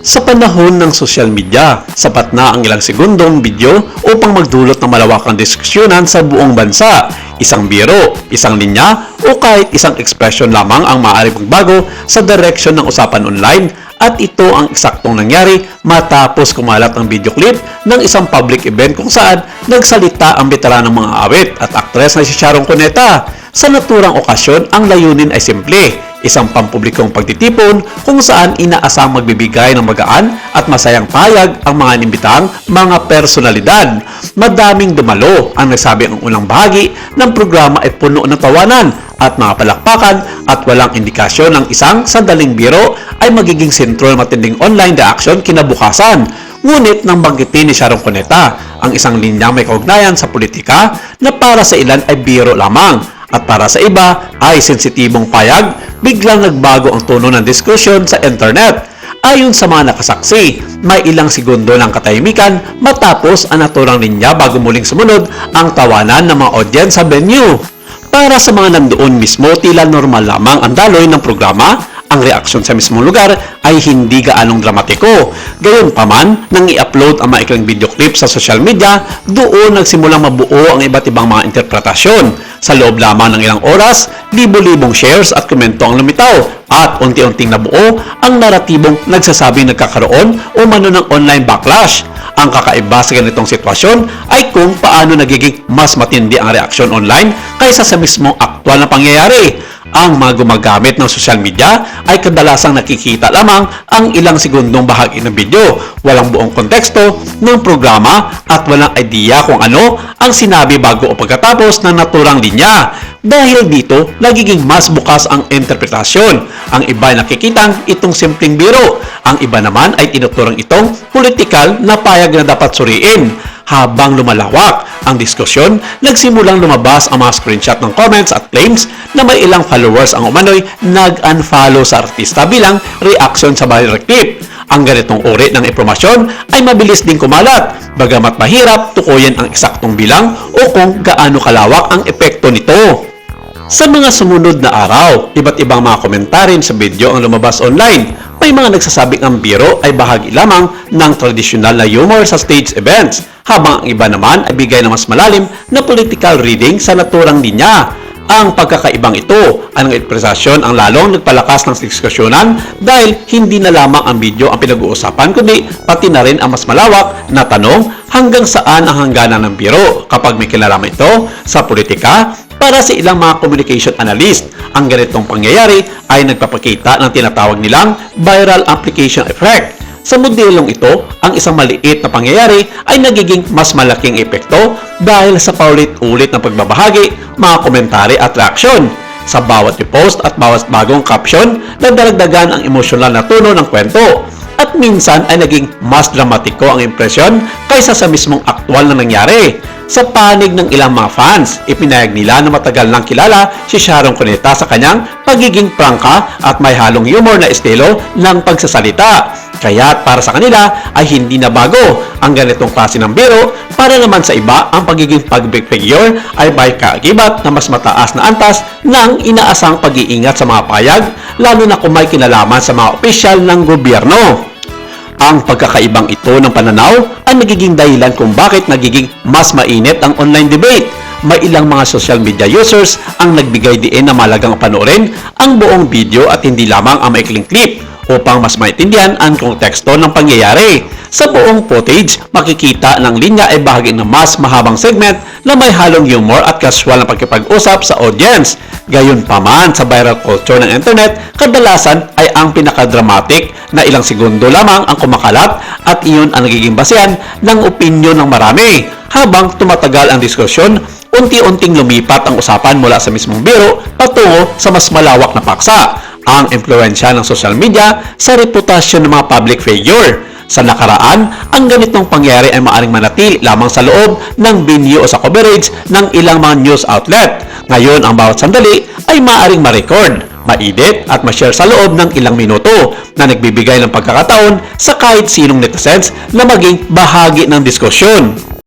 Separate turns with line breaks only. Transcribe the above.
Sa panahon ng social media, sapat na ang ilang segundong video upang magdulot ng malawakang diskusyonan sa buong bansa. Isang biro, isang linya, o kahit isang ekspresyon lamang ang maaaring magbago sa direksyon ng usapan online. At ito ang eksaktong nangyari matapos kumalat ang video clip ng isang public event kung saan nagsalita ang veteranong mga awit at aktres na si Sharon Cuneta. Sa naturang okasyon, ang layunin ay simple, isang pampublikong pagtitipon kung saan inaasang magbibigay ng magaan at masayang payag ang mga inimbitang mga personalidad. Madaming dumalo ang nagsabi ang unang bahagi ng programa ay puno ng tawanan at mga palakpakan at walang indikasyon ng isang sandaling biro ay magiging sentro ng matinding online reaction kinabukasan. Ngunit nang banggitin ni Sharon Cuneta ang isang linyang may kaugnayan sa politika na para sa ilan ay biro lamang at para sa iba ay sensitibong payag, biglang nagbago ang tono ng diskusyon sa internet. Ayon sa mga nakasaksi, may ilang segundo ng katahimikan matapos ang naturang linya bago muling sumunod ang tawanan ng mga audience sa venue. Para sa mga nandoon mismo, tila normal lamang ang daloy ng programa. Ang reaksyon sa mismong lugar ay hindi gaanong dramatiko. Gayunpaman, nang i-upload ang maikling video clip sa social media, doon nagsimulang mabuo ang iba't ibang mga interpretasyon. Sa loob lamang ng ilang oras, libo-libong shares at komento ang lumitaw at unti-unting nabuo ang naratibong nagsasabing nagkakaroon o mano ng online backlash. Ang kakaiba sa ganitong sitwasyon ay kung paano nagiging mas matindi ang reaksyon online kaysa sa mismong aktwal na pangyayari. Ang mga gumagamit ng social media ay kadalasang nakikita lamang ang ilang segundong bahagi ng video, walang buong konteksto ng programa at walang idea kung ano ang sinabi bago o pagkatapos ng naturang linya. Dahil dito, nagiging mas bukas ang interpretasyon. Ang iba ay nakikitang itong simpleng biro. Ang iba naman ay tinuturang itong politikal na payag na dapat suriin. Habang lumalawak ang diskusyon, nagsimulang lumabas ang mga screenshot ng comments at claims na may ilang followers ang umano'y nag-unfollow sa artista bilang reaction sa viral clip. Ang ganitong uri ng impormasyon ay mabilis din kumalat, bagamat mahirap tukuyin ang eksaktong bilang o kung gaano kalawak ang epekto nito. Sa mga sumunod na araw, iba't ibang mga komentarin sa video ang lumabas online. May mga nagsasabing ang biro ay bahagi lamang ng tradisyonal na humor sa stage events, habang ang iba naman ay bigay ng mas malalim na political reading sa naturang linya. Ang pagkakaibang ito ang ekspresasyon ang lalong nagpalakas ng diskusyonan dahil hindi na lamang ang video ang pinag-uusapan kundi pati na rin ang mas malawak na tanong hanggang saan ang hangganan ng biro kapag may kinalaman ito sa politika. Para sa ilang mga communication analyst, ang ganitong pangyayari ay nagpapakita ng tinatawag nilang viral amplification effect. Sa modelong ito, ang isang maliit na pangyayari ay nagiging mas malaking epekto dahil sa paulit-ulit na pagbabahagi, mga komentary at reaksyon. Sa bawat repost at bawat bagong caption, nadadagdagan ang emosyonal na tono ng kwento. At minsan ay naging mas dramatiko ang impresyon kaysa sa mismong aktwal na nangyari. Sa panig ng ilang mga fans, ipinayag nila na matagal nang kilala si Sharon Cuneta sa kanyang pagiging prangka at may halong humor na estilo ng pagsasalita. Kaya para sa kanila ay hindi na bago ang ganitong klase ng biro. Para naman sa iba, ang pagiging public figure ay may kaakibat na mas mataas na antas ng inaasang pag-iingat sa mga payag, lalo na kung may kinalaman sa mga opisyal ng gobyerno. Ang pagkakaibang ito ng pananaw ay nagiging dahilan kung bakit nagiging mas mainit ang online debate. May ilang mga social media users ang nagbigay diin na malagang panoorin ang buong video at hindi lamang ang maikling clip upang mas maintindihan ang konteksto ng pangyayari. Sa buong footage, makikita ng linya ay bahagi ng mas mahabang segment na may halong humor at casual na pagkipag-usap sa audience. Gayunpaman, sa viral culture ng internet, kadalasan ay ang pinakadramatic na ilang segundo lamang ang kumakalat at iyon ang nagiging basehan ng opinyon ng marami. Habang tumatagal ang diskusyon, unti-unting lumipat ang usapan mula sa mismong biro patungo sa mas malawak na paksa, ang impluwensya ng social media sa reputasyon ng mga public figure. Sa nakaraan, ang ganitong pangyayari ay maaaring manatili lamang sa loob ng venue o sa coverage ng ilang mga news outlet. Ngayon, ang bawat sandali ay maaaring ma-record, ma-edit at ma-share sa loob ng ilang minuto na nagbibigay ng pagkakataon sa kahit sinong netizens na maging bahagi ng diskusyon.